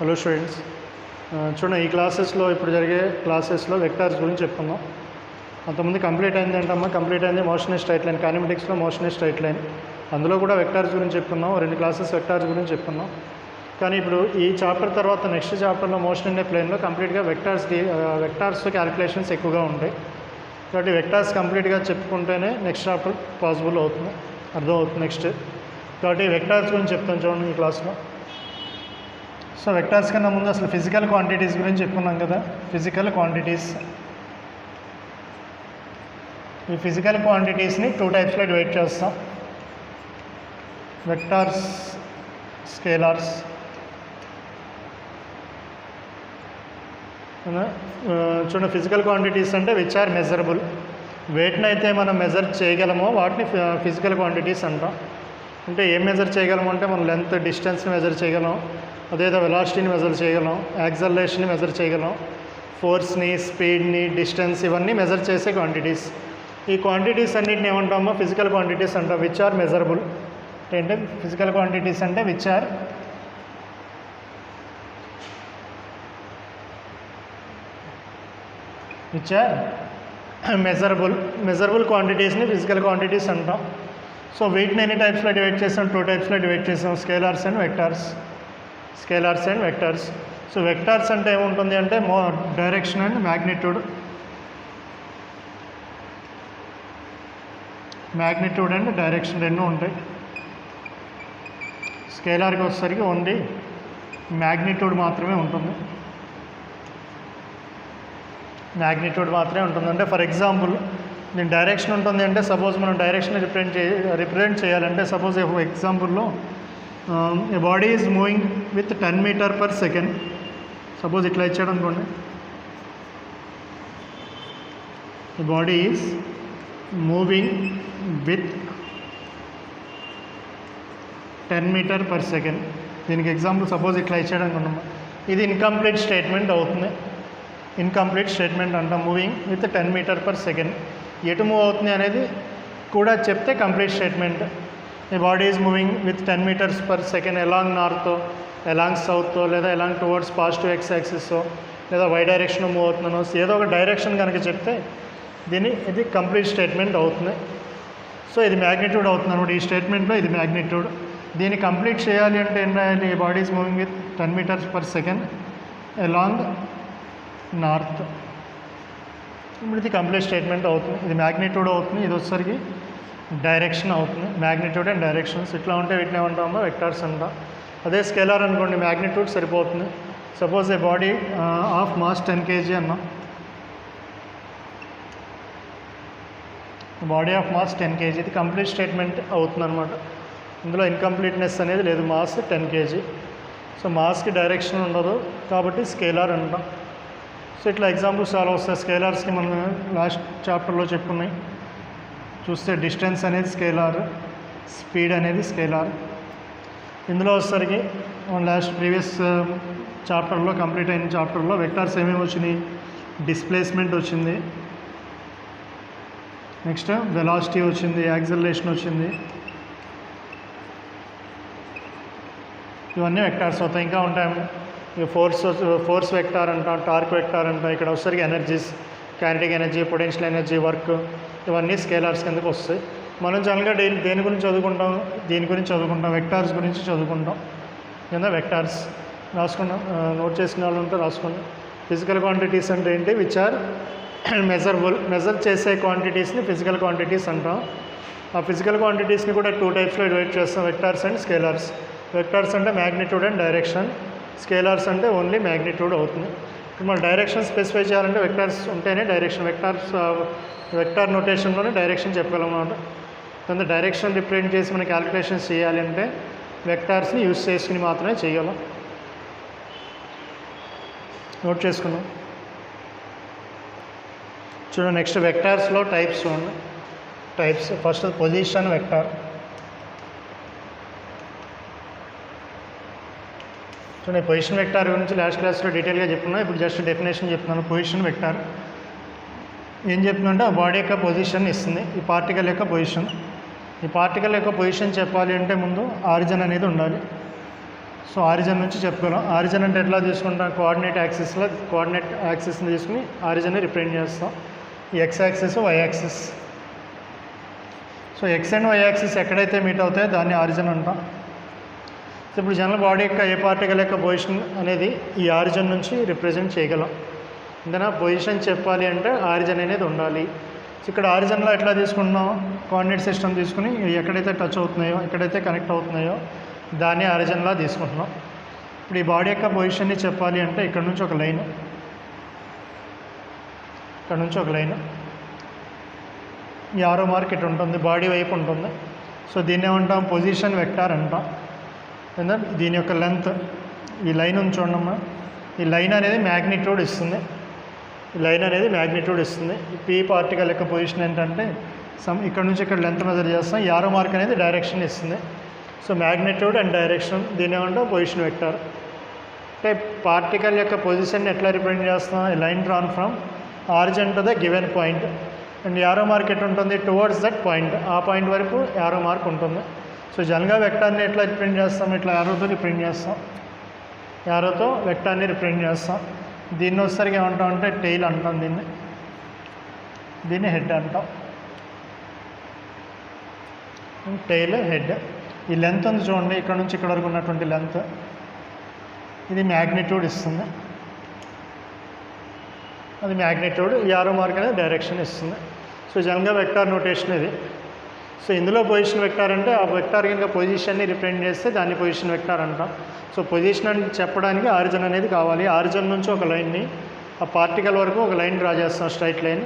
Hello students, చూడండి ఈ క్లాసెస్లో ఇప్పుడు జరిగే క్లాసెస్లో వెక్టార్స్ గురించి చెప్పుకుందాం. అంతకుముందు కంప్లీట్ అయింది ఏంటమ్మా, కంప్లీట్ అయింది మోషన్ ఇన్ స్ట్రైట్ లైన్, కైనెమాటిక్స్లో మోషన్ ఇన్ స్ట్రైట్ లైన్. అందులో కూడా వెక్టార్స్ గురించి చెప్పుకున్నాం, 2 క్లాసెస్ వెక్టార్స్ గురించి చెప్పుకున్నాం. కానీ ఇప్పుడు ఈ చాప్టర్ తర్వాత నెక్స్ట్ చాప్టర్లో మోషన్ ఇన్ ఏ ప్లేన్లో కంప్లీట్గా వెక్టార్స్ క్యాలిక్యులేషన్స్ ఎక్కువగా ఉంటాయి. కాబట్టి వెక్టార్స్ కంప్లీట్గా చెప్పుకుంటేనే నెక్స్ట్ చాప్టర్ పాసిబుల్ అవుతుంది, అర్థం అవుతుంది నెక్స్ట్. కాబట్టి వెక్టార్స్ గురించి చెప్తాను చూడండి ఈ క్లాస్లో. సో వెక్టార్స్ కన్నా ముందు అసలు ఫిజికల్ క్వాంటిటీస్ గురించి చెప్పుకున్నాం కదా. ఫిజికల్ క్వాంటిటీస్, ఈ ఫిజికల్ క్వాంటిటీస్ని 2 టైప్స్లో డివైడ్ చేస్తాం. Vectors, scalars. చూడండి, ఫిజికల్ క్వాంటిటీస్ అంటే విచ్ ఆర్ మెజరబుల్. వేటిని అయితే మనం మెజర్ చేయగలమో వాటిని ఫిజికల్ క్వాంటిటీస్ అంటాం. అంటే ఏం మెజర్ చేయగలము అంటే మనం లెంత్, డిస్టెన్స్ని మెజర్ చేయగలం, అదేదో వెలాసిటీని మెజర్ చేయగలం, యాక్సలరేషన్ని మెజర్ చేయగలం, ఫోర్స్ని, స్పీడ్ని, డిస్టెన్స్ ఇవన్నీ మెజర్ చేసే క్వాంటిటీస్. ఈ క్వాంటిటీస్ అన్నిటిని ఏమంటామో ఫిజికల్ క్వాంటిటీస్ అంటాం. విచ్ ఆర్ మెజరబుల్ అంటే ఫిజికల్ క్వాంటిటీస్ అంటే విచ్ ఆర్ మెజరబుల్ క్వాంటిటీస్ని ఫిజికల్ క్వాంటిటీస్ అంటాం. సో వీటిని ఎన్ని టైప్స్లో డివైడ్ చేసాం? 2 టైప్స్లో డివైడ్ చేసాం, scalars and vectors. Scalars and vectors. So vectors అంటే ఏముంటుంది అంటే direction and magnitude and direction రెండు ఉంటాయి. స్కేలార్కి వచ్చేసరికి ఓన్లీ మ్యాగ్నిట్యూడ్ మాత్రమే ఉంటుంది. అంటే ఫర్ ఎగ్జాంపుల్ దీని డైరెక్షన్ ఉంటుంది అంటే సపోజ్ మనం డైరెక్షన్ రిప్రజెంట్ చేయాలంటే సపోజ్ ఎగ్జాంపుల్లో a body is moving with 10 metre per second. Suppose ఇట్లా ఇచ్చాడు అనుకోండి, a body is moving with 10 metre per second. దీనికి ఎగ్జాంపుల్ సపోజ్ ఇట్లా ఇచ్చాడు అనుకున్నాం, ఇది ఇన్కంప్లీట్ స్టేట్మెంట్ అవుతుంది. ఇన్కంప్లీట్ స్టేట్మెంట్ అంటాం. Moving with 10 metre per second, ఎటు మూవ్ అవుతుంది అనేది కూడా చెప్తే కంప్లీట్ స్టేట్మెంట్. ఈ body is moving with 10 metres per second along నార్తో, ఎలాంగ్ సౌత్తో, లేదా ఎలాంగ్ టువర్డ్స్ పాజిటివ్ ఎక్స్ యాక్సిస్తో, లేదా వై డైరెక్షన్ మూవ్ అవుతున్నానో ఏదో ఒక డైరెక్షన్ కనుక చెప్తే ఇది కంప్లీట్ స్టేట్మెంట్ అవుతుంది. సో ఇది మ్యాగ్నిట్యూడ్ అవుతుంది అనమాట. ఈ స్టేట్మెంట్లో ఇది మ్యాగ్నిట్యూడ్. దీన్ని కంప్లీట్ చేయాలి అంటే ఏం రాయాలి? ఈ body is moving with 10 metres per second along north. ఇప్పుడు ఇది కంప్లీట్ స్టేట్మెంట్ అవుతుంది. ఇది మ్యాగ్నిట్యూడ్ అవుతుంది, ఇది వచ్చేసరికి డైరెక్షన్ అవుతుంది. మ్యాగ్నిట్యూడ్ అండ్ డైరెక్షన్స్ ఇట్లా ఉంటే వీటిని ఏమంటామో వెక్టార్స్ అంటాం. అదే స్కేలార్ అనుకోండి, మ్యాగ్నిట్యూడ్ సరిపోతుంది. Suppose A body of mass 10 kg అన్నాం. బాడీ ఆఫ్ మాస్ 10 kg, ఇది కంప్లీట్ స్టేట్మెంట్ అవుతుంది అనమాట. ఇందులో ఇన్కంప్లీట్నెస్ అనేది లేదు. Mass 10 kg. సో మాస్కి డైరెక్షన్ ఉండదు కాబట్టి స్కేలార్ అంటాం. సో ఇట్లా ఎగ్జాంపుల్స్ చాలా వస్తాయి. స్కేలార్స్కి మనం లాస్ట్ చాప్టర్లో చెప్పుకున్నాయి. చూస్తే డిస్టెన్స్ అనేది స్కేలార్, స్పీడ్ అనేది స్కేలార్. ఇందులో వచ్చేసరికి లాస్ట్ ప్రీవియస్ చాప్టర్లో కంప్లీట్ అయిన చాప్టర్లో వెక్టార్స్ ఏమేమి వచ్చినాయి? డిస్ప్లేస్మెంట్ వచ్చింది, నెక్స్ట్ వెలాసిటీ వచ్చింది, యాక్సలరేషన్ వచ్చింది. ఇవన్నీ వెక్టార్స్ అవుతాయి. ఇంకా ఉంటాయి. ఫోర్స్ వెక్టార్ అంటాం, టార్క్ వెక్టార్ అంటాం. ఇక్కడ వచ్చేసరికి energies, kinetic energy, potential energy, work, ఇవన్నీ స్కేలార్స్ కిందకు వస్తాయి. మనం జనరల్గా దేని గురించి చదువుకుంటాం? దీని గురించి చదువుకుంటాం, వెక్టార్స్ గురించి చదువుకుంటాం. కింద వెక్టార్స్ రాసుకున్నాం, నోట్ చేసుకునే వాళ్ళు ఉంటే రాసుకోండి. ఫిజికల్ క్వాంటిటీస్ అంటే ఏంటి? Which are measurable. మెజర్ చేసే క్వాంటిటీస్ని ఫిజికల్ క్వాంటిటీస్ అంటాం. ఆ ఫిజికల్ క్వాంటిటీస్ని కూడా 2 టైప్స్లో డివైడ్ చేస్తాం, వెక్టార్స్ అండ్ స్కేలార్స్. వెక్టార్స్ అంటే మ్యాగ్నిట్యూడ్ అండ్ డైరెక్షన్, స్కేలార్స్ అంటే ఓన్లీ మ్యాగ్నిట్యూడ్ అవుతుంది. ఇప్పుడు మనం డైరెక్షన్ స్పెసిఫై చేయాలంటే వెక్టార్స్ ఉంటేనే డైరెక్షన్. వెక్టార్ నోటేషన్లోనే డైరెక్షన్ చెప్పగలం అన్నమాట. కొంత డైరెక్షన్ రిప్రజెంట్ చేసి మనం క్యాలిక్యులేషన్స్ చేయాలి అంటే వెక్టార్స్ని యూజ్ చేసుకుని మాత్రమే చేయగలం. నోట్ చేసుకున్నాం. చూడండి, నెక్స్ట్ వెక్టార్స్లో టైప్స్ చూడండి. Types first position vector. చూడండి, పొజిషన్ వెక్టార్ గురించి లాస్ట్ క్లాస్లో డీటెయిల్గా చెప్పుకున్నా. ఇప్పుడు జస్ట్ డెఫినేషన్ చెప్తున్నాను. పొజిషన్ వెక్టార్ ఏం చెప్తుందంటే ఆ బాడీ యొక్క పొజిషన్ ఇస్తుంది, ఈ పార్టికల్ యొక్క పొజిషన్. ఈ పార్టికల్ యొక్క పొజిషన్ చెప్పాలి అంటే ముందు ఆరిజిన్ అనేది ఉండాలి. సో ఆరిజిన్ నుంచి చెప్పుకోలేం. ఆరిజిన్ అంటే ఎట్లా తీసుకుంటాం, కోఆర్డినేట్ యాక్సిస్ని తీసుకుని ఆరిజిన్ని రిప్రజెంట్ చేస్తాం. ఈ x axis why axis. So x and y axis ఎక్కడైతే మీట్ అవుతాయో దాన్ని ఆరిజిన్ అంటాం. సో ఇప్పుడు జనరల్ బాడీ యొక్క ఏ పార్టికల్ యొక్క పొజిషన్ అనేది ఈ ఆరిజిన్ నుంచి రిప్రజెంట్ చేయగలం. అంతేనా, పొజిషన్ చెప్పాలి అంటే ఆరిజిన్ అనేది ఉండాలి. సో ఇక్కడ ఆరిజిన్లో ఎట్లా తీసుకుంటున్నాం, కోఆర్డినేట్ సిస్టమ్ తీసుకుని ఎక్కడైతే టచ్ అవుతున్నాయో ఎక్కడైతే కనెక్ట్ అవుతున్నాయో దాన్ని ఆరిజిన్లా తీసుకుంటున్నాం. ఇప్పుడు ఈ బాడీ యొక్క పొజిషన్ని చెప్పాలి అంటే ఇక్కడ నుంచి ఒక లైన్, ఇక్కడ నుంచి ఒక లైన్, ఈ ఆరో మార్క్ ఇటు ఉంటుంది, బాడీ వైపు ఉంటుంది. సో దీన్ని ఏమంటాం, పొజిషన్ వెక్టార్ అంటాం. దీని యొక్క లెంత్, ఈ లైన్ ఉంది చూడమ్మా, ఈ లైన్ అనేది మ్యాగ్నిట్యూడ్ ఇస్తుంది. ఈ లైన్ అనేది మ్యాగ్నిట్యూడ్ ఇస్తుంది. ఈ పీ పార్టికల్ యొక్క పొజిషన్ ఏంటంటే ఇక్కడ నుంచి ఇక్కడ లెంత్ మెజర్ చేస్తాం. ఈ ఆరో మార్క్ అనేది డైరెక్షన్ ఇస్తుంది. సో మ్యాగ్నిట్యూడ్ అండ్ డైరెక్షన్, దీని ఏమంటాం పొజిషన్ వెక్టార్. అంటే పార్టికల్ యొక్క పొజిషన్ని ఎట్లా రిప్రజెంట్ చేస్తాం, ఈ line drawn from origin to the given point and arrow mark ఎటు ఉంటుంది, టువర్డ్స్ దట్ పాయింట్, ఆ పాయింట్ వరకు యారో మార్క్ ఉంటుంది. సో జనరల్గా వెక్టార్ని ఎట్లా రిప్రజెంట్ చేస్తాం, ఇట్లా యారోతో రిప్రజెంట్ చేస్తాం. యారోతో వెక్టార్ని రిప్రజెంట్ చేస్తాం. దీన్ని వచ్చేసరికి ఏమంటాం అంటే టెయిల్ అంటాం, దీన్ని హెడ్ అంటాం. Tail, head. ఈ లెంత్ ఉంది చూడండి, ఇక్కడ నుంచి ఇక్కడ వరకు ఉన్నటువంటి లెంత్, ఇది మ్యాగ్నిట్యూడ్ ఇస్తుంది. అది మ్యాగ్నిట్యూడ్. ఈ ఆరో మార్క్ అనేది డైరెక్షన్ ఇస్తుంది. సో జనరల్గా వెక్టార్ నోటేషన్ ఇది. సో ఇందులో పొజిషన్ వెక్టార్ అంటే ఆ వెక్టార్ కనుక పొజిషన్ని రిప్రజెంట్ చేస్తే దాన్ని పొజిషన్ వెక్టార్ అంటాం. సో పొజిషన్ అని చెప్పడానికి ఆరిజిన్ అనేది కావాలి. ఆరిజిన్ నుంచి ఒక లైన్ని ఆ పార్టికల్ వరకు ఒక లైన్ డ్రా చేస్తాం, స్ట్రైట్ లైన్.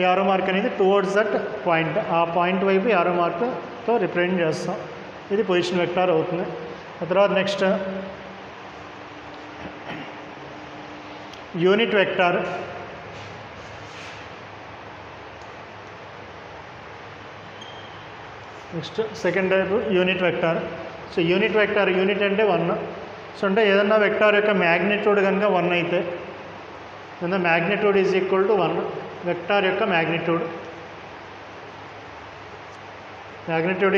యారో మార్క్ అనేది టువర్డ్స్ దట్ పాయింట్, ఆ పాయింట్ వైపు యారో మార్క్తో రిప్రజెంట్ చేస్తాం. ఇది పొజిషన్ వెక్టార్ అవుతుంది. ఆ తర్వాత next unit vector. Next second type unit vector. So unit vector, unit అంటే 1. సో అంటే ఏదన్నా వెక్టార్ యొక్క మ్యాగ్నిట్యూడ్ కనుక 1 అయితే, magnitude is equal to 1. Vector యొక్క మ్యాగ్నిట్యూడ్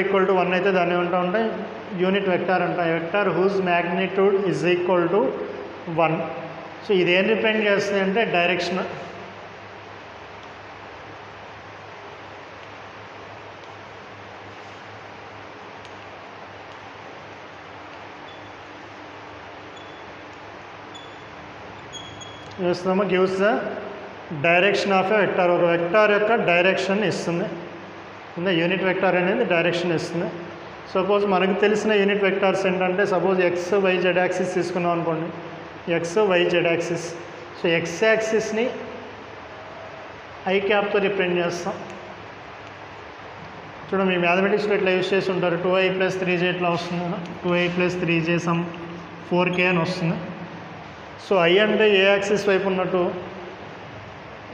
ఈక్వల్ టు 1 అయితే దాన్ని ఏమంటా ఉంటే యూనిట్ వెక్టార్ అంటాం. Vector whose magnitude is equal to 1. So ఇదేం రిప్రజెంట్ చేస్తుంది అంటే డైరెక్షన్. చూస్తున్నామా, gives the direction of a vector. ఒక వెక్టార్ యొక్క డైరెక్షన్ ఇస్తుంది. యూనిట్ వెక్టార్ అనేది డైరెక్షన్ ఇస్తుంది. సపోజ్ మనకు తెలిసిన యూనిట్ వెక్టార్స్ ఏంటంటే, suppose X why Z axis తీసుకున్నాం అనుకోండి, X why Z axis. So X యాక్సిస్ని I క్యాప్తో represent చేస్తాం. చూడండి, మీ మ్యాథమెటిక్స్లో ఇట్లా యూజ్ చేసి ఉంటారు, 2i + 3j ఇట్లా వస్తుంది, 2i + 3j సమ్ 4k అని వస్తుంది. సో ఐ అంటే ఏ యాక్సిస్ వైపు ఉన్నట్టు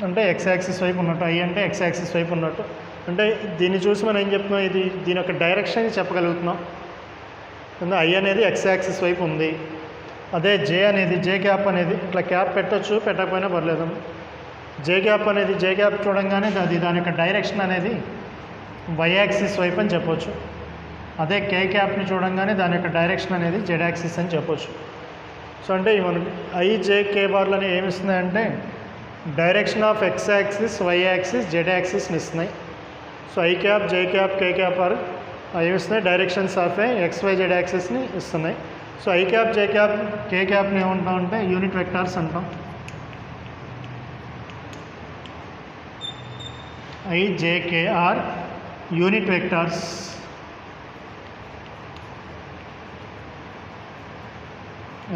అంటే ఎక్స్ యాక్సిస్ వైపు ఉన్నట్టు, ఐ అంటే ఎక్స్ యాక్సిస్ వైపు ఉన్నట్టు. అంటే దీన్ని చూసి మనం ఏం చెప్తున్నాం, ఇది దీని యొక్క డైరెక్షన్ చెప్పగలుగుతున్నాం. ఐ అనేది ఎక్స్ యాక్సిస్ వైపు ఉంది. అదే జే అనేది, జే క్యాప్ అనేది ఇట్లా క్యాప్ పెట్టచ్చు, పెట్టకపోయినా పర్లేదు. జే క్యాప్ అనేది, జే క్యాప్ చూడంగానే అది దాని యొక్క డైరెక్షన్ అనేది వై యాక్సిస్ వైపు అని చెప్పొచ్చు. అదే కే క్యాప్ని చూడంగానే దాని యొక్క డైరెక్షన్ అనేది జెడ్ యాక్సిస్ అని చెప్పొచ్చు. సో అంటే మనకి ఐ జే కే బార్లు అనేవి ఏమి ఇస్తున్నాయంటే direction of X axis, why axis, Z యాక్సిస్ని ఇస్తున్నాయి. So I cap, J cap, K cap are ఏమి ఇస్తున్నాయి, directions of X why Z యాక్సిస్ని ఇస్తున్నాయి. So I cap, J cap, K క్యాప్ని ఏమంటాం అంటే యూనిట్ వెక్టార్స్ అంటాం. I J K are unit vectors.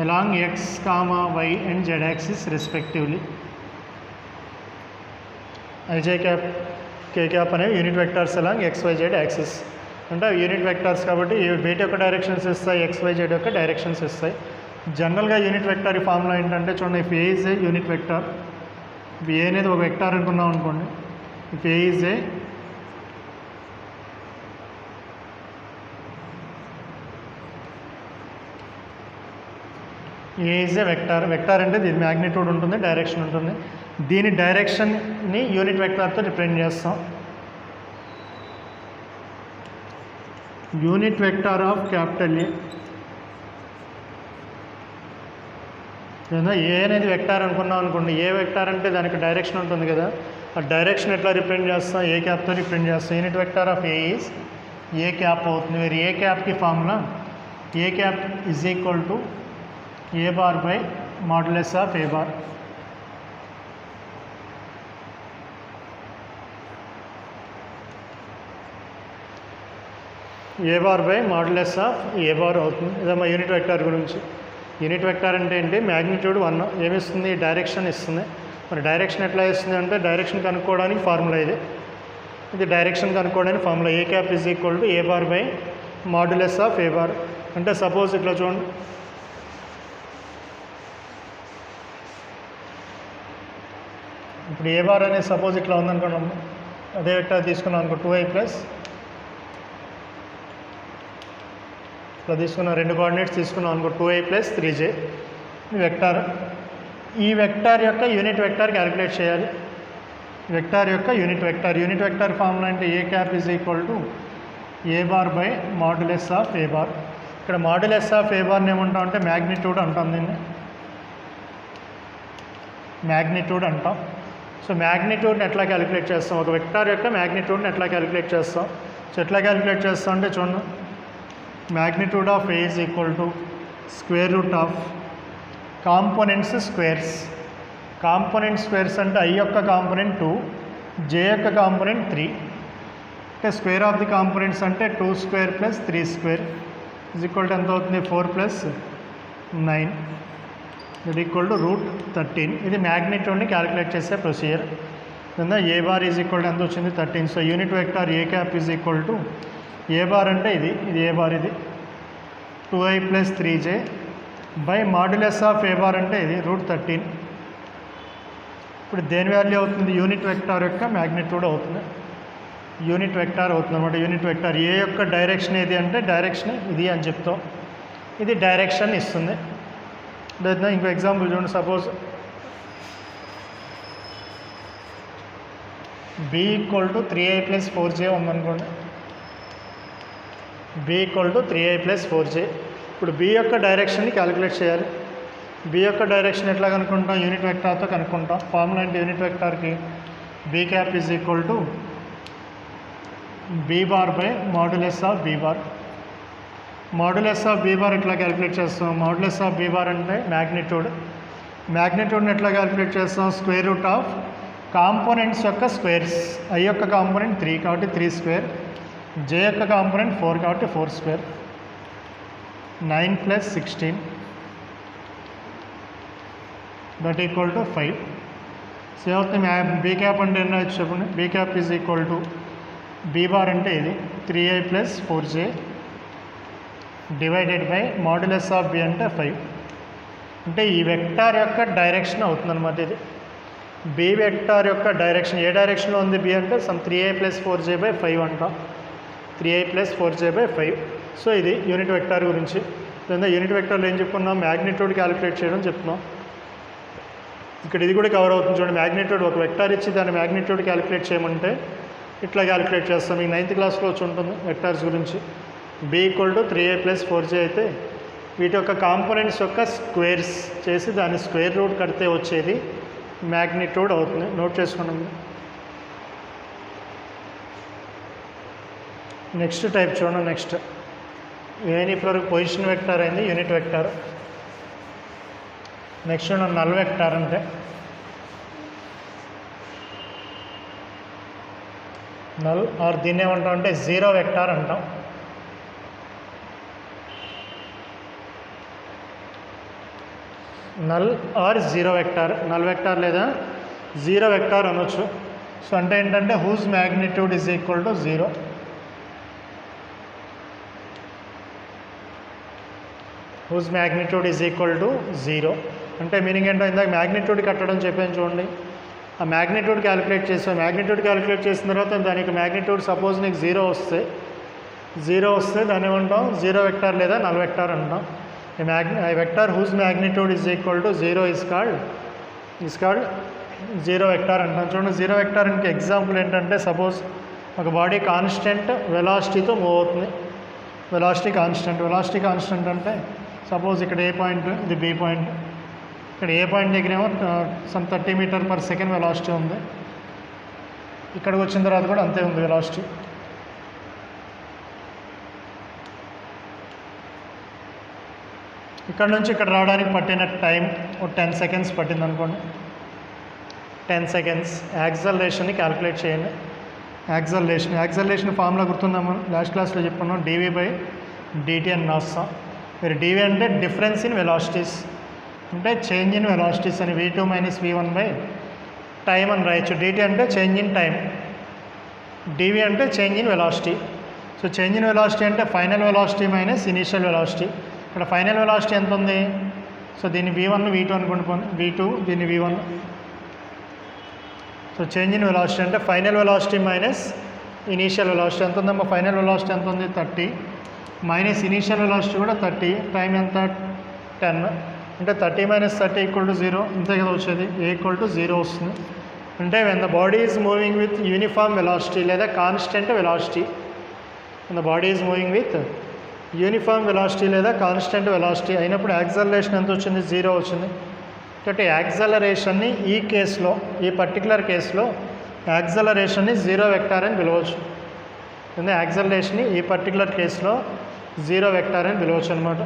along x, y and z axis respectively. I j cap, k cap అనేవి unit vectors along x why Z axis. అంటే unit vectors కాబట్టి వేటి యొక్క directions ఇస్తాయి, ఎక్స్ వై జెడ్ యొక్క directions ఇస్తాయి. జనరల్గా unit vector ఈ ఫార్ములా ఏంటంటే చూడండి, if A is a unit vector, if A అనేది ఒక వెక్టార్ అనుకున్నాం అనుకోండి, if A is A is a vector. Vector అంటే దీని మ్యాగ్నిట్యూడ్ ఉంటుంది, డైరెక్షన్ ఉంటుంది. దీని డైరెక్షన్ని యూనిట్ వెక్టార్తో రిప్రజెంట్ చేస్తాం. యూనిట్ వెక్టార్ ఆఫ్ క్యాపిటల్ ఏ ఏ అనేది వెక్టార్ అనుకున్నాం అనుకోండి, ఏ వెక్టార్ అంటే దానికి డైరెక్షన్ ఉంటుంది కదా, ఆ డైరెక్షన్ ఎట్లా రిప్రజెంట్ చేస్తాం, ఏ క్యాప్తో రిప్రజెంట్ చేస్తాం. Unit vector of A is A cap అవుతుంది. మరి ఏ క్యాప్కి formula A cap is equal to A bar by modulus of A bar. A bar by modulus of A bar అవుతుంది. ఇదమ్మా unit vector గురించి. Unit vector అంటే ఏంటి, magnitude 1 ఏమిస్తుంది, direction ఇస్తుంది. మరి డైరెక్షన్ ఎట్లా ఇస్తుంది అంటే డైరెక్షన్ కనుక్కోవడానికి ఫార్ములా ఇది డైరెక్షన్ కనుక్కోవడానికి formula A cap is equal to A bar by modulus of A bar. అంటే సపోజ్ ఇట్లా చూడండి, ఇప్పుడు ఏ బార్ అనేది సపోజ్ ఇట్లా ఉందనుకున్నాం, అదే వెక్టార్ తీసుకున్నాం అనుకో 2i ప్లస్ ఇట్లా తీసుకున్నాం, 2 కోఆర్డినేట్స్ తీసుకున్నాం అనుకో 2i ప్లస్ 3j వెక్టార్. ఈ వెక్టార్ యొక్క యూనిట్ వెక్టార్ క్యాలిక్యులేట్ చేయాలి. వెక్టార్ యొక్క యూనిట్ వెక్టార్ ఫార్ములా అంటే A cap is equal to A bar by modulus of A bar. ఇక్కడ మాడ్యులస్ ఆఫ్ ఏ బార్ని ఏమంటాం అంటే మ్యాగ్నిట్యూడ్ అంటాం, దీన్ని మ్యాగ్నిట్యూడ్ అంటాం. సో మ్యాగ్నిట్యూడ్ని ఎట్లా క్యాలిక్యులేట్ చేస్తాం, ఒక వెక్టార్ యొక్క మ్యాగ్నిట్యూడ్ని ఎట్లా క్యాలిక్యులేట్ చేస్తాం. సో ఎట్లా క్యాలిక్యులేట్ చేస్తాం అంటే చూడండి, magnitude of A is equal to square root of components squares. Component squares అంటే I యొక్క కాంపోనెంట్ 2, J యొక్క కాంపోనెంట్ 3. అంటే స్క్వేర్ ఆఫ్ ది కాంపోనెంట్స్ అంటే 2 square plus 3 square is equal to ఎంత అవుతుంది, 4 ప్లస్ 9 ఇది ఈక్వల్ టు √13. ఇది మ్యాగ్నిట్యూడ్ని క్యాలిక్యులేట్ చేసే ప్రొసీజర్. కింద ఏ బార్ ఈజ్ ఈక్వల్ టు ఎంత వచ్చింది, 13. So unit vector A cap is equal to A bar అంటే ఇది ఏ బార్, ఇది 2i plus 3j by modulus of A bar అంటే ఇది √13. ఇప్పుడు దేని వాల్యూ అవుతుంది, యూనిట్ వెక్టార్ యొక్క మ్యాగ్నిట్యూడ్ అవుతుంది. యూనిట్ వెక్టార్ అవుతుంది అనమాట. యూనిట్ వెక్టార్ ఏ యొక్క డైరెక్షన్ ఏది అంటే డైరెక్షన్ ఇది అని చెప్తాం, ఇది డైరెక్షన్ ఇస్తుంది. లేదా ఇంకో ఎగ్జాంపుల్ చూడండి, suppose b equal to 3i plus 4j ఉందనుకోండి, b equal to 3i plus 4j. ఇప్పుడు b యొక్క డైరెక్షన్ని క్యాలిక్యులేట్ చేయాలి. b యొక్క డైరెక్షన్ ఎట్లా కనుక్కుంటాం, యూనిట్ వెక్టార్తో కనుక్కుంటాం. ఫార్ములా అంటే యూనిట్ వెక్టార్కి b cap is equal to b bar by modulus of b bar. Modulus of b bar ఎట్లా క్యాలిక్యులేట్ చేస్తాం, మాడ్యులస్ ఆఫ్ b బార్ అంటే మ్యాగ్నిట్యూడ్ని ఎట్లా క్యాలిక్యులేట్ చేస్తాం, స్క్వేర్ రూట్ ఆఫ్ కాంపోనెంట్స్ యొక్క స్క్వేర్స్. I యొక్క కాంపోనెంట్ 3 కాబట్టి 3 స్క్వేర్, J యొక్క కాంపోనెంట్ 4 కాబట్టి 4 square, 9 plus 16 that equal to 5. So అవుతుంది బీ క్యాప్ అంటే ఎన్నో వచ్చి చెప్పండి, b cap is equal to b bar అంటే ఇది 3i plus 4j divided by modulus of b అంటే 5. అంటే ఈ వెక్టార్ యొక్క డైరెక్షన్ అవుతుందన్నమాట. ఇది b వెక్టార్ యొక్క డైరెక్షన్ ఏ డైరెక్షన్లో ఉంది b అంటే some 3i plus 4j by 5 అంటాం, 3i plus 4j by 5. So ఇది యూనిట్ వెక్టార్ గురించి. లేదా యూనిట్ వెక్టార్లో ఏం చెప్పుకున్నాం, మ్యాగ్నిట్యూడ్ క్యాలిక్యులేట్ చేయడం చెప్తున్నాం. ఇక్కడ ఇది కూడా కవర్ అవుతుంది చూడండి. మ్యాగ్నిట్యూడ్ ఒక వెక్టార్ ఇచ్చి దాని మ్యాగ్నిట్యూడ్ క్యాలిక్యులేట్ చేయమంటే ఇట్లా క్యాలిక్యులేట్ చేస్తాం. మీకు 9th క్లాస్లో వచ్చి ఉంటుంది వెక్టార్స్ గురించి. b equal to 3i plus 4j అయితే వీటి యొక్క కాంపోనెంట్స్ యొక్క స్క్వేర్స్ చేసి దాని స్క్వేర్ రూట్ కడితే వచ్చేది మ్యాగ్నిట్యూడ్ అవుతుంది. నోట్ చేసుకోండి. నెక్స్ట్ టైప్ చూడండి. నెక్స్ట్ ఏని ఇప్పటివరకు పొజిషన్ వెక్టార్ అయింది, యూనిట్ వెక్టార్. నెక్స్ట్ చూడండి నల్ వెక్టార్ అంటే నల్ ఆర్ దీన్ని ఏమంటాం అంటే జీరో వెక్టార్ అంటాం. Null or zero vector, null vector లేదా జీరో వెక్టార్ అనొచ్చు. సో అంటే ఏంటంటే whose magnitude is equal to 0. Whose magnitude is equal to 0 అంటే మీనింగ్ ఏంటో ఇందాక మ్యాగ్నిట్యూడ్ కట్టడం చెప్పాను చూడండి. ఆ మ్యాగ్నిట్యూడ్ క్యాలిక్యులేట్ చేసాం. మ్యాగ్నిట్యూడ్ క్యాలిక్యులేట్ చేసిన తర్వాత దానికి మ్యాగ్నిట్యూడ్ సపోజ్ నీకు 0 వస్తే దాన్ని ఏమంటాం జీరో వెక్టార్ లేదా నల్ వెక్టార్ అంటాం. Vector whose magnitude is equal to 0 is called zero vector అంటాం. చూడండి జీరో వెక్టార్ ఇంక ఎగ్జాంపుల్ ఏంటంటే సపోజ్ ఒక బాడీ కాన్స్టెంట్ వెలాసిటీతో మూవ్ అవుతుంది. వెలాసిటీ కాన్స్టెంట్ అంటే సపోజ్ ఇక్కడ ఏ పాయింట్, ఇది బి పాయింట్. ఇక్కడ ఏ పాయింట్ దగ్గర ఏమో some 30 metre per second velocity ఉంది. ఇక్కడికి వచ్చిన తర్వాత కూడా అంతే ఉంది వెలాసిటీ. ఇక్కడ నుంచి ఇక్కడ రావడానికి పట్టిన టైం ఒక 10 సెకండ్స్ పట్టింది అనుకోండి. 10 సెకండ్స్. యాక్సలరేషన్ని క్యాలిక్యులేట్ చేయండి. యాక్సలరేషన్ ఫార్ములా గుర్తుందాము, లాస్ట్ క్లాస్లో చెప్పుకున్నాం, dv/dt అని రాస్తాం. మీరు dv అంటే డిఫరెన్స్ ఇన్ వెలాసిటీస్, అంటే చేంజ్ ఇన్ వెలాసిటీస్ అని, v2 - v1 టైం అని రాయొచ్చు. dt అంటే చేంజ్ ఇన్ టైం, dv అంటే change in velocity. So change in velocity అంటే final velocity minus initial velocity. ఇక్కడ ఫైనల్ వెలాసిటీ ఎంత ఉంది? సో దీన్ని v1 v2 అనుకోండి, v2 దీన్ని v1. So change in velocity అంటే final velocity minus initial velocity. ఎంత ఉందమ్మా? ఫైనల్ వెలాసిటీ ఎంత ఉంది? 30 మైనస్ ఇనీషియల్ వెలాసిటీ కూడా 30. టైం ఎంత? 10. అంటే 30 - 30 = 0. ఇంతే కదా వచ్చేది, a = 0 వస్తుంది. అంటే when the body is moving with uniform velocity లేదా constant velocity, when the body is moving with uniform velocity లేదా కాన్స్టెంట్ వెలాసిటీ అయినప్పుడు యాక్సలరేషన్ ఎంత వచ్చింది? 0 వచ్చింది. కాబట్టి యాక్సలరేషన్ని ఈ కేసులో, ఈ పర్టికులర్ కేసులో యాక్సలరేషన్ని 0 వెక్టార్ అని పిలవచ్చు. యాక్సలరేషన్ని ఈ పర్టికులర్ కేసులో 0 వెక్టార్ అని పిలవచ్చు అనమాట.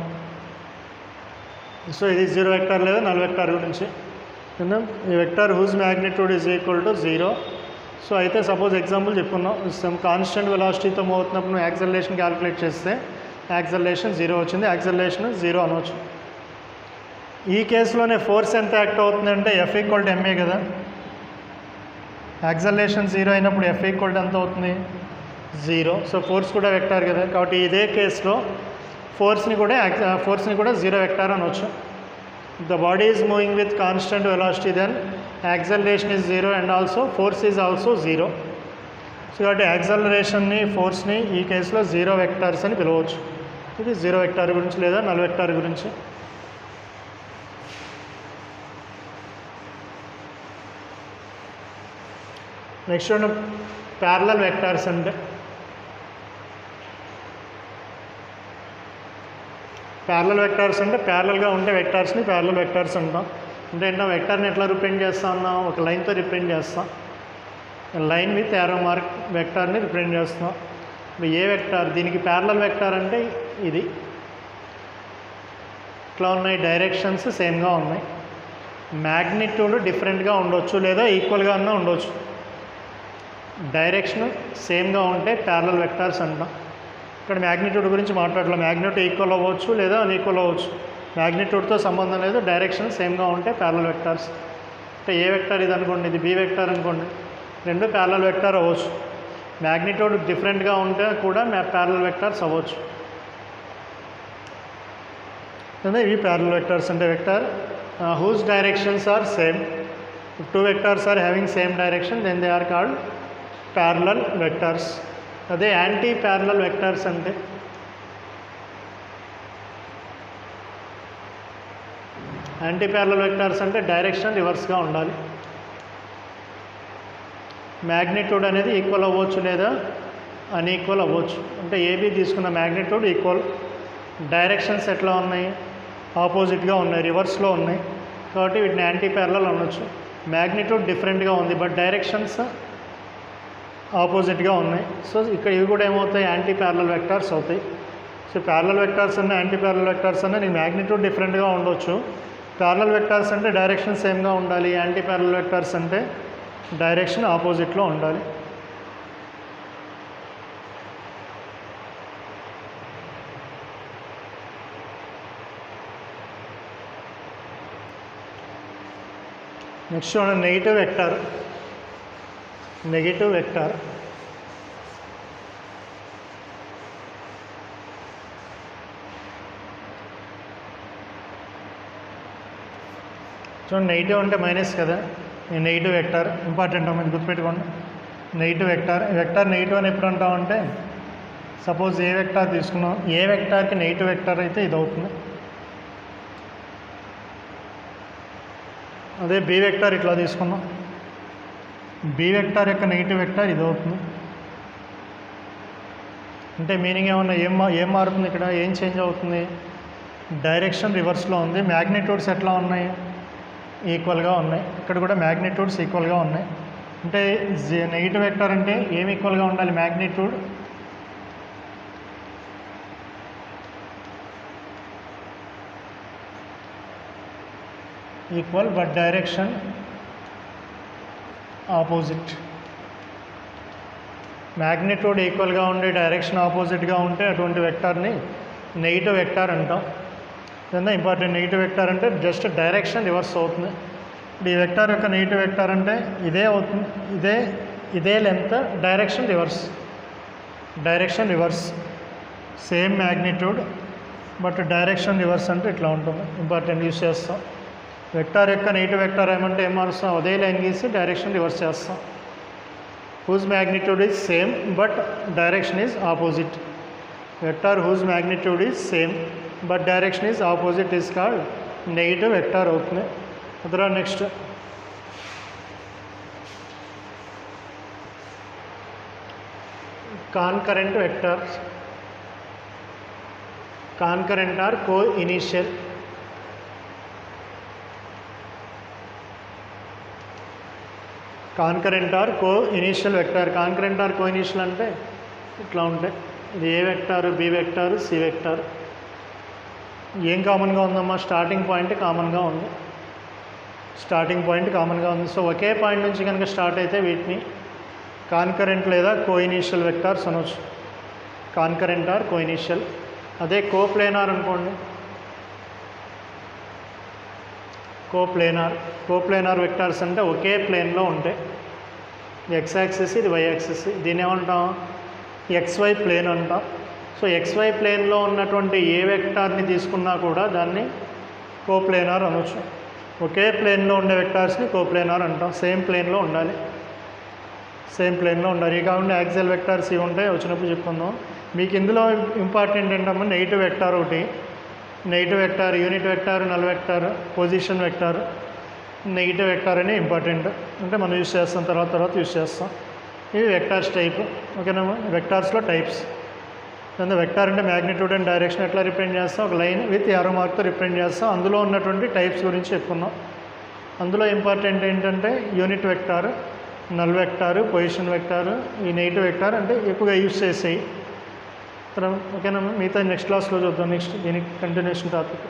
సో ఇది 0 వెక్టార్ లేదా నల్ వెక్టార్ గురించి. ఈ vector whose magnitude is equal to 0. So అయితే సపోజ్ ఎగ్జాంపుల్ చెప్పుకున్నాం, సమ్ కాన్స్టెంట్ వెలాసిటీతో మూవ్ అవుతున్నప్పుడు నువ్వు యాక్సలరేషన్ క్యాలిక్యులేట్ చేస్తే యాక్సలరేషన్ 0 వచ్చింది, యాక్సలరేషన్ 0 అనవచ్చు. ఈ కేసులోనే ఫోర్స్ ఎంత యాక్ట్ అవుతుందంటే F = ma కదా. యాక్సలరేషన్ 0 అయినప్పుడు F = ఎంత అవుతుంది? 0. సో ఫోర్స్ కూడా వెక్టార్ కదా. కాబట్టి ఇదే కేసులో ఫోర్స్ని కూడా 0 వెక్టార్ అనవచ్చు. The body is moving with constant velocity, then acceleration is 0 and also force is also 0. So కాబట్టి యాక్సలరేషన్ని, ఫోర్స్ని ఈ కేసులో 0 వెక్టార్స్ అని పిలవచ్చు. ఇది 0 వెక్టార్ గురించి లేదా నల్ వెక్టార్ గురించి. నెక్స్ట్ ప్యారలల్ వెక్టార్స్ అంటే, ప్యారలల్గా ఉండే వెక్టార్స్ని ప్యారలల్ వెక్టార్స్ అంటాం. అంటే ఏంటో వెక్టార్ని ఎట్లా రిప్రజెంట్ చేస్తా ఉన్నాం? ఒక లైన్తో రిప్రజెంట్ చేస్తాం. లైన్ విత్ యారో మార్క్ వెక్టార్ని రిప్రజెంట్ చేస్తాం. ఇప్పుడు ఏ వెక్టార్ దీనికి ప్యారలల్ వెక్టార్ అంటే ఇది. ఇట్లా ఉన్నాయి, డైరెక్షన్స్ సేమ్గా ఉన్నాయి, మ్యాగ్నిట్యూడ్ డిఫరెంట్గా ఉండొచ్చు లేదా ఈక్వల్గా అన్నా ఉండొచ్చు. డైరెక్షన్ సేమ్గా ఉంటే ప్యారలల్ వెక్టార్స్ అంటాం. ఇక్కడ మ్యాగ్నిట్యూడ్ గురించి మాట్లాడలేం. మ్యాగ్నిట్యూడ్ ఈక్వల్ అవ్వచ్చు లేదా అన్ఈక్వల్ అవ్వచ్చు, మ్యాగ్నిట్యూడ్తో సంబంధం లేదు. డైరెక్షన్ సేమ్గా ఉంటే ప్యారలల్ వెక్టార్స్. అంటే ఏ వెక్టార్ ఇది అనుకోండి, ఇది బి వెక్టార్ అనుకోండి, రెండు ప్యారలల్ వెక్టార్ అవ్వచ్చు. మ్యాగ్నిట్యూడ్ డిఫరెంట్గా ఉంటే కూడా ప్యారలల్ వెక్టార్స్ అవ్వచ్చు. ఇవి ప్యారలల్ వెక్టార్స్ అంటే vector whose directions are same. If two vectors are having same direction, then they are called parallel vectors. అదే యాంటీ ప్యారలల్ వెక్టార్స్ అంటే డైరెక్షన్ రివర్స్గా ఉండాలి. మ్యాగ్నిట్యూడ్ అనేది ఈక్వల్ అవ్వచ్చు లేదా అన్ఈక్వల్ అవ్వచ్చు. అంటే ఏబీ తీసుకున్న మ్యాగ్నిట్యూడ్ ఈక్వల్, డైరెక్షన్స్ ఎట్లా ఉన్నాయి? ఆపోజిట్గా ఉన్నాయి, రివర్స్లో ఉన్నాయి. కాబట్టి వీటిని యాంటీ ప్యారలల్ అనొచ్చు. మ్యాగ్నిట్యూడ్ డిఫరెంట్గా ఉంది బట్ డైరెక్షన్స్ ఆపోజిట్గా ఉన్నాయి. సో ఇక్కడ ఇవి కూడా ఏమవుతాయి? యాంటీ ప్యారలల్ వెక్టార్స్ అవుతాయి. సో ప్యారలల్ వెక్టార్స్ అన్న యాంటీ ప్యారలల్ వెక్టార్స్ అన్న నీకు మ్యాగ్నిట్యూడ్ డిఫరెంట్గా ఉండొచ్చు. ప్యారలల్ వెక్టార్స్ అంటే డైరెక్షన్ సేమ్గా ఉండాలి, యాంటీ ప్యారలల్ వెక్టార్స్ అంటే డైరెక్షన్ ఆపోజిట్లో ఉండాలి. నెక్స్ట్ చూడండి, నెగిటివ్ వెక్టార్. చూడండి, నెగిటివ్ అంటే మైనస్ కదా. ఈ నెగిటివ్ వెక్టార్ ఇంపార్టెంట్ మీరు గుర్తుపెట్టుకోండి. నెగిటివ్ వెక్టార్ నెగిటివ్ అని ఎప్పుడు అంటామంటే, సపోజ్ ఏ వెక్టార్ తీసుకున్నాం, ఏ వెక్టార్కి నెగిటివ్ వెక్టార్ అయితే ఇది అవుతుంది. అదే బి వెక్టార్ ఇట్లా తీసుకున్నాం, బి వెక్టార్ యొక్క నెగిటివ్ వెక్టార్ ఇది అవుతుంది. అంటే మీనింగ్ ఏమన్నా ఏం మారుతుంది ఇక్కడ? ఏం చేంజ్ అవుతుంది? డైరెక్షన్ రివర్స్లో ఉంది. మ్యాగ్నిట్యూడ్స్ ఎట్లా ఉన్నాయి? ఈక్వల్గా ఉన్నాయి. ఇక్కడ కూడా మ్యాగ్నిట్యూడ్స్ ఈక్వల్గా ఉన్నాయి. అంటే నెగిటివ్ వెక్టర్ అంటే ఏమి ఈక్వల్గా ఉండాలి? Magnitude equal but direction opposite. Magnitude ఈక్వల్గా ఉండి డైరెక్షన్ ఆపోజిట్గా ఉంటే అటువంటి వెక్టార్ని నెగిటివ్ వెక్టార్ అంటాం. ఇదంతా ఇంపార్టెంట్. నెగిటివ్ వెక్టార్ అంటే జస్ట్ డైరెక్షన్ రివర్స్ అవుతుంది. ఇప్పుడు ఈ వెక్టార్ యొక్క నెగిటివ్ వెక్టార్ అంటే ఇదే అవుతుంది, ఇదే length, direction reverse. Same magnitude but direction reverse అంటే ఇట్లా ఉంటుంది. ఇంపార్టెంట్ యూస్ చేస్తాం. వెక్టార్ యొక్క నెగిటివ్ వెక్టార్ ఏమంటే ఏం మారుస్తాం? అదే లైన్ గీసి డైరెక్షన్ రివర్స్ చేస్తాం. whose magnitude is same but direction is opposite. Vector whose magnitude is same but direction is opposite is called negative vector అవుతుంది. అదరా next concurrent vectors. Concurrent are co-initial. Concurrent are co initial vector. Concurrent are co initial అంటే ఇట్లా ఉంటాయి. ఇది A vector, B vector, C vector. ఏం కామన్గా ఉందమ్మా? Starting point కామన్గా ఉంది. సో ఒకే పాయింట్ నుంచి కనుక స్టార్ట్ అయితే వీటిని కాన్కరెంట్ లేదా కో ఇనీషియల్ వెక్టార్స్ అనొచ్చు. Concurrent are co initial. అదే కోప్లేనార్ అనుకోండి. కోప్లేనార్ వెక్టార్స్ అంటే ఒకే ప్లేన్లో ఉంటాయి. ఇది ఎక్స్ యాక్సిస్, ఇది వై యాక్సిస్. దీని ఏమంటాం? ఎక్స్వై ప్లేన్ అంటాం. సో ఎక్స్వై ప్లేన్లో ఉన్నటువంటి ఏ వెక్టార్ని తీసుకున్నా కూడా దాన్ని కోప్లేనార్ అనొచ్చు. ఒకే ప్లేన్లో ఉండే వెక్టార్స్ని కోప్లేనార్ అంటాం. సేమ్ ప్లేన్లో ఉండాలి. ఇవి కాకుండా యాక్సియల్ వెక్టార్స్ ఇవి ఉంటాయి, వచ్చినప్పుడు చెప్పుకుందాం. మీకు ఇందులో ఇంపార్టెంట్ ఏంటమ్మా? నెగిటివ్ వెక్టార్ ఒకటి, negative vector, unit vector, null vector, position vector, negative vector అని ఇంపార్టెంట్. అంటే మనం యూస్ చేస్తాం, తర్వాత యూస్ చేస్తాం. ఇవి వెక్టార్స్ టైప్. ఓకేనమ్మా? వెక్టార్స్లో టైప్స్. అంటే వెక్టార్ అంటే మ్యాగ్నిట్యూడ్ అండ్ డైరెక్షన్ ఎట్లా రిప్రజెంట్ చేస్తాం? ఒక లైన్ విత్ యారో మార్క్తో రిప్రజెంట్ చేస్తాం. అందులో ఉన్నటువంటి టైప్స్ గురించి చెప్పుకున్నాం. అందులో ఇంపార్టెంట్ ఏంటంటే unit vector, null vector, position vector, ఈ నెగిటివ్ వెక్టార్ అంటే ఎక్కువగా యూస్ చేసేవి. ఓకేనా? మిగతా నెక్స్ట్ క్లాస్లో చూద్దాం. నెక్స్ట్ దీనికి కంటిన్యూషన్ టాపిక్.